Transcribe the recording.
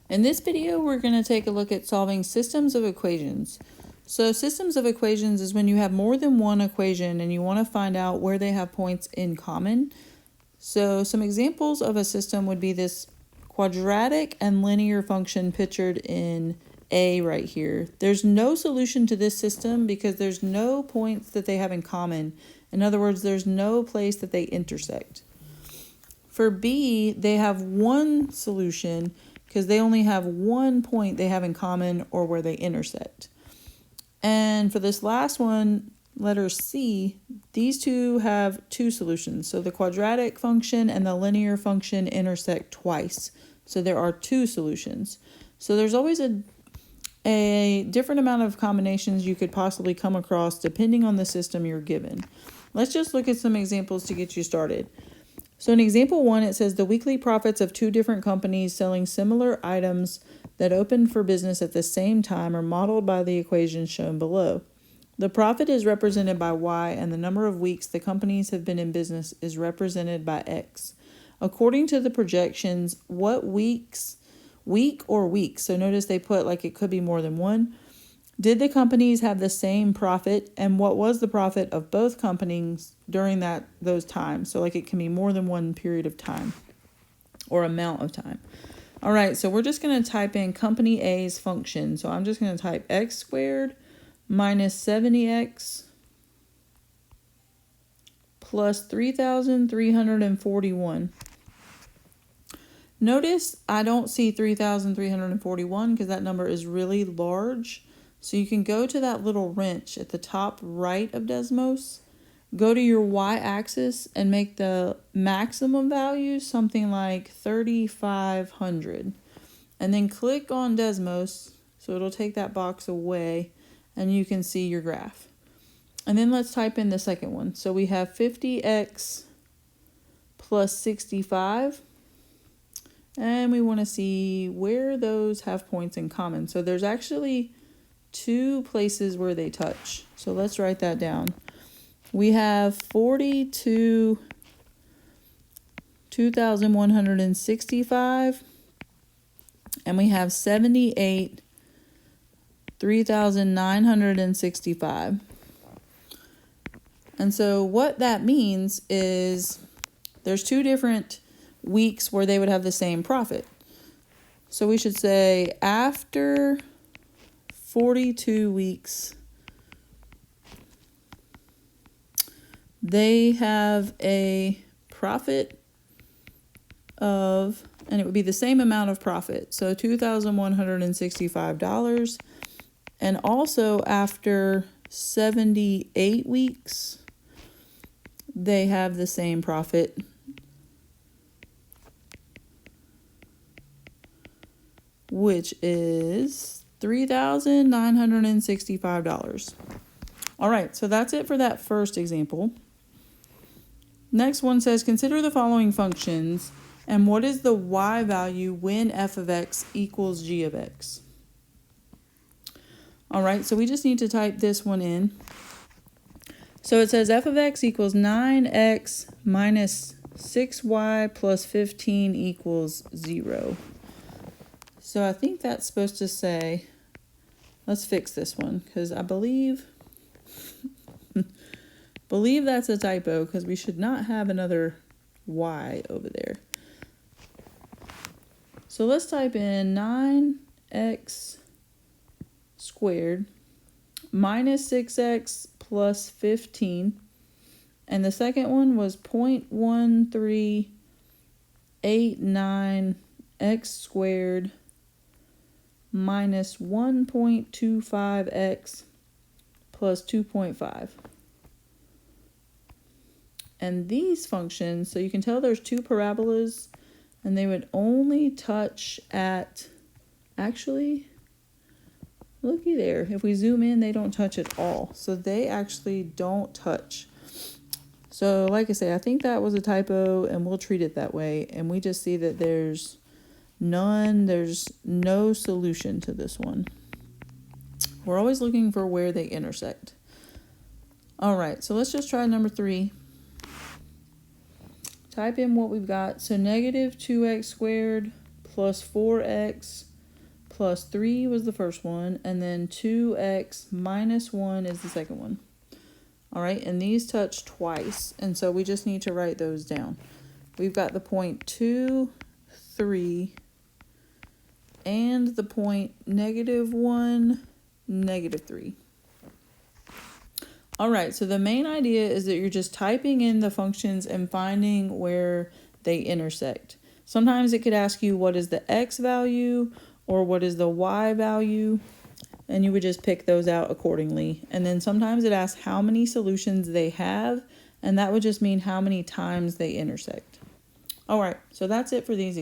In this video, we're going to take a look at solving systems of equations. So systems of equations is when you have more than one equation and you want to find out where they have points in common. So some examples of a system would be this quadratic and linear function pictured in A right here. There's no solution to this system because there's no points that they have in common. In other words, there's no place that they intersect. For B, they have one solution because they only have one point they have in common or where they intersect. And for this last one, letter C, these two have two solutions. So the quadratic function and the linear function intersect twice. So there are two solutions. So there's always a different amount of combinations you could possibly come across depending on the system you're given. Let's just look at some examples to get you started. So in example 1, it says the weekly profits of two different companies selling similar items that opened for business at the same time are modeled by the equations shown below. The profit is represented by Y, and the number of weeks the companies have been in business is represented by X. According to the projections, what week or weeks, so notice they put like it could be more than one, did the companies have the same profit, and what was the profit of both companies during those times? So like it can be more than one period of time or amount of time. All right, so we're just going to type in company A's function. So I'm just going to type x squared minus 70x plus 3,341. Notice I don't see 3,341 because that number is really large. So you can go to that little wrench at the top right of Desmos, go to your y-axis and make the maximum value something like 3,500. And then click on Desmos, so it'll take that box away and you can see your graph. And then let's type in the second one. So we have 50x plus 65. And we want to see where those have points in common. So there's actually two places where they touch. So let's write that down. We have 42, 2,165, and we have 78, 3,965. And so what that means is there's two different weeks where they would have the same profit. So we should say after 42 weeks, they have a profit of, and it would be the same amount of profit, so $2,165. And also after 78 weeks, they have the same profit, which is $3,965. All right, so that's it for that first example. Next one says, consider the following functions and what is the y value when f of x equals g of x. All right, so we just need to type this one in. So it says f of x equals 9x minus 6y plus 15 equals 0. So I think that's supposed to say, let's fix this one because I believe that's a typo because we should not have another y over there. So let's type in 9x squared minus 6x plus 15. And the second one was 0.1389x squared minus 1.25x plus 2.5. And these functions, so you can tell there's two parabolas and they would only touch at, actually, looky there. If we zoom in, they don't touch at all. So they actually don't touch. So like I say, I think that was a typo and we'll treat it that way. And we just see that there's no solution to this one. We're always looking for where they intersect. All right, so let's just try number 3. Type in what we've got. So negative 2x squared plus 4x plus 3 was the first one, and then 2x minus 1 is the second one. All right, and these touch twice, and so we just need to write those down. We've got the point 2, 3, and the point -1, -3. All right, so the main idea is that you're just typing in the functions and finding where they intersect. Sometimes it could ask you what is the x value or what is the y value, and you would just pick those out accordingly. And then sometimes it asks how many solutions they have, and that would just mean how many times they intersect. All right, so that's it for these.